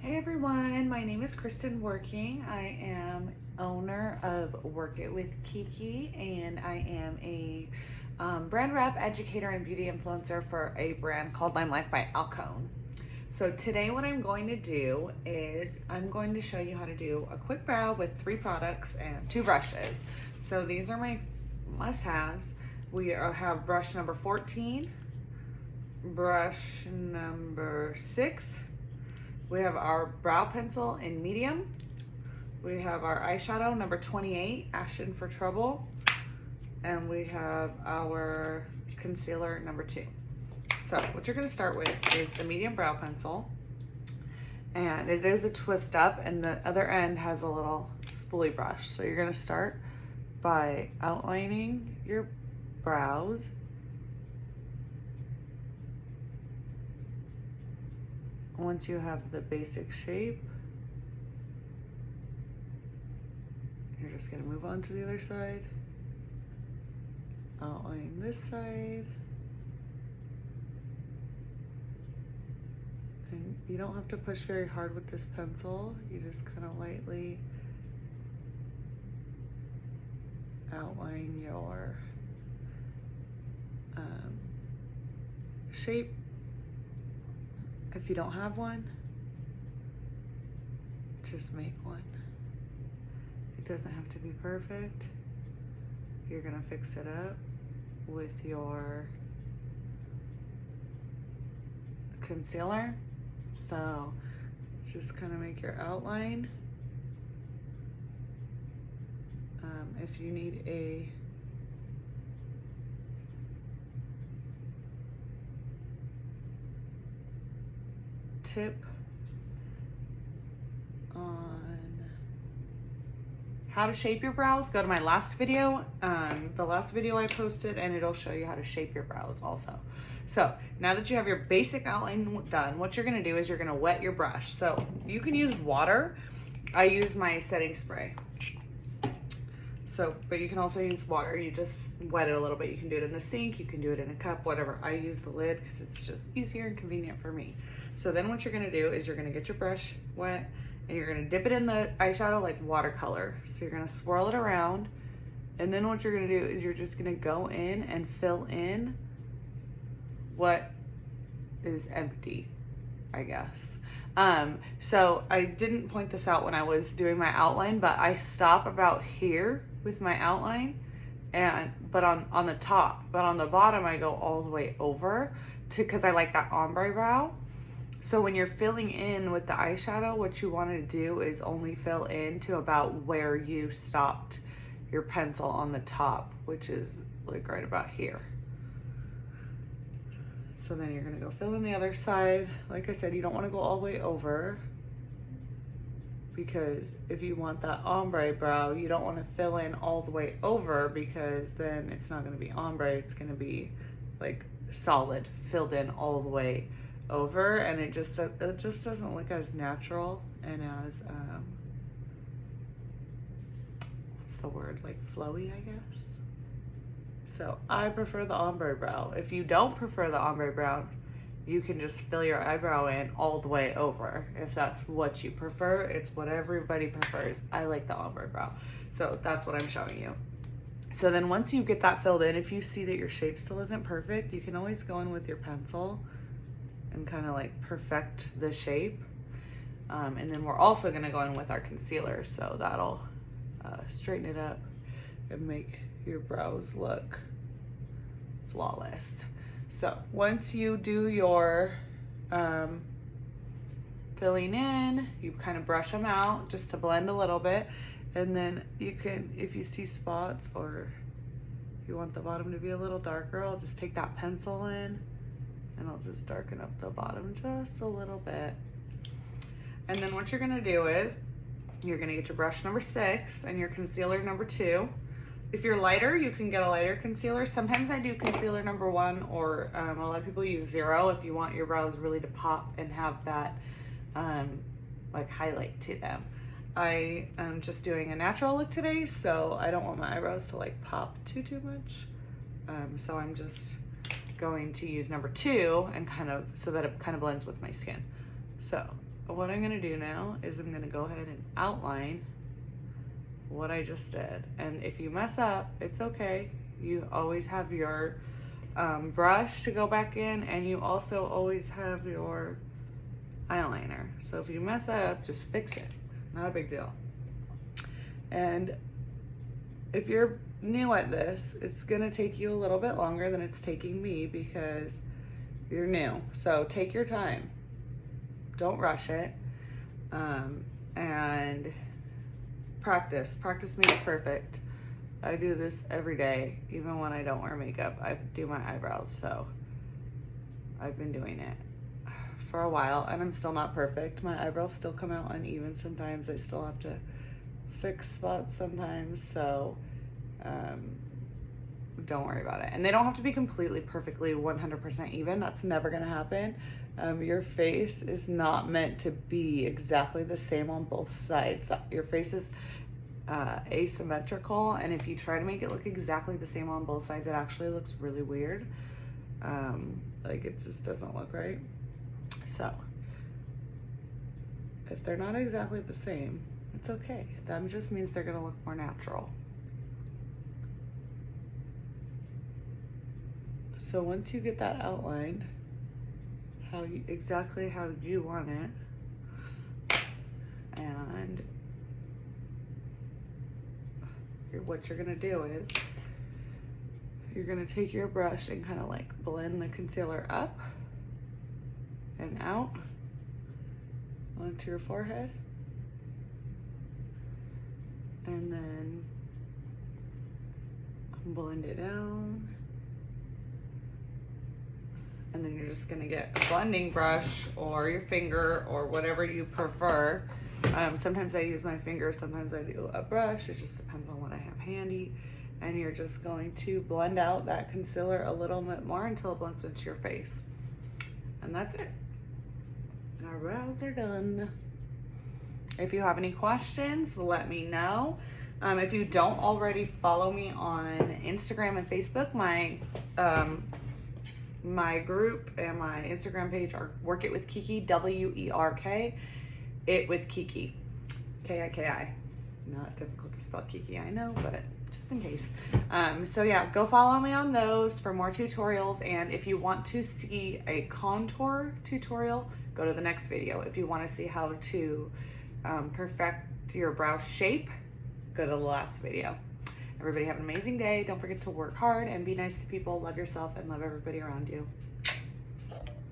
Hey everyone, my name is Kristen Working. I am owner of Work It with Kiki, and I am a brand rep, educator, and beauty influencer for a brand called Lime Life by Alcone. So today what I'm going to do is I'm going to show you how to do a quick brow with 3 products and 2 brushes. So these are my must-haves. We have brush number 14, brush number 6, we have our brow pencil in medium. We have our eyeshadow number 28, Ashen for Trouble. And we have our concealer number 2. So what you're gonna start with is the medium brow pencil. And it is a twist up, and the other end has a little spoolie brush. So you're gonna start by outlining your brows. Once you have the basic shape, you're just gonna move on to the other side. Outline this side. And you don't have to push very hard with this pencil. You just kind of lightly outline your shape. If you don't have one, just make one. It doesn't have to be perfect. You're gonna fix it up with your concealer. So just kind of make your outline. If you need a tip on how to shape your brows, go to my last video, the last video I posted, and it'll show you how to shape your brows also. So now that you have your basic outline done, what you're gonna do is you're gonna wet your brush. So you can use water. I use my setting spray. So, but you can also use water. You just wet it a little bit. You can do it in the sink, you can do it in a cup, whatever. I use the lid because it's just easier and convenient for me. So then what you're gonna do is you're gonna get your brush wet and you're gonna dip it in the eyeshadow like watercolor. So you're gonna swirl it around, and then what you're gonna do is you're just gonna go in and fill in what is empty, I guess. So I didn't point this out when I was doing my outline, but I stop about here with my outline, but on the top, but on the bottom I go all the way over because I like that ombre brow. So when you're filling in with the eyeshadow, what you want to do is only fill in to about where you stopped your pencil on the top, which is like right about here. So then you're gonna go fill in the other side. Like I said, you don't want to go all the way over, because if you want that ombre brow, you don't want to fill in all the way over, because then it's not gonna be ombre, it's gonna be like solid, filled in all the way over, and it just doesn't look as natural and as what's the word, like flowy, I guess. So I prefer the ombre brow. If you don't prefer the ombre brow, you can just fill your eyebrow in all the way over. If that's what you prefer, it's what everybody prefers. I like the ombre brow. So that's what I'm showing you. So then once you get that filled in, if you see that your shape still isn't perfect, you can always go in with your pencil and kind of like perfect the shape. And then we're also gonna go in with our concealer, so that'll straighten it up and make your brows look flawless. So once you do your filling in, you kind of brush them out just to blend a little bit, and then you can, if you see spots or you want the bottom to be a little darker, I'll just take that pencil in and I'll just darken up the bottom just a little bit. And then what you're gonna do is you're gonna get your brush number 6 and your concealer number 2. If you're lighter, you can get a lighter concealer. Sometimes I do concealer number 1, or a lot of people use 0 if you want your brows really to pop and have that like highlight to them. I am just doing a natural look today, so I don't want my eyebrows to like pop too much. So I'm just going to use number 2 and kind of, so that it kind of blends with my skin. So what I'm gonna do now is I'm gonna go ahead and outline what I just did. And if you mess up, it's okay. You always have your brush to go back in, and you also always have your eyeliner. So if you mess up, just fix it. Not a big deal. And if you're new at this, it's gonna take you a little bit longer than it's taking me because you're new. So take your time. Don't rush it. And practice. Practice makes perfect. I do this every day, even when I don't wear makeup. I do my eyebrows, so I've been doing it for a while, and I'm still not perfect. My eyebrows still come out uneven sometimes. I still have to fix spots sometimes, so don't worry about it. And they don't have to be completely perfectly 100% even. That's never gonna happen. Your face is not meant to be exactly the same on both sides. Your face is asymmetrical, and if you try to make it look exactly the same on both sides, it actually looks really weird. Like it just doesn't look right. So if they're not exactly the same, it's okay. That just means they're gonna look more natural. So once you get that outlined, exactly how you want it, and what you're gonna do is you're gonna take your brush and kind of like blend the concealer up and out onto your forehead, and then blend it down. And then you're just gonna get a blending brush or your finger or whatever you prefer. Sometimes I use my finger, sometimes I do a brush. It just depends on what I have handy. And you're just going to blend out that concealer a little bit more until it blends into your face. And that's it. Our brows are done. If you have any questions, let me know. If you don't already follow me on Instagram and Facebook, my group and my Instagram page are Work It with Kiki, WERK, It with Kiki, KIKI. Not difficult to spell Kiki, I know, but just in case. So yeah, go follow me on those for more tutorials. And if you want to see a contour tutorial, go to the next video. If you want to see how to perfect your brow shape, go to the last video. Everybody have an amazing day. Don't forget to work hard and be nice to people. Love yourself and love everybody around you.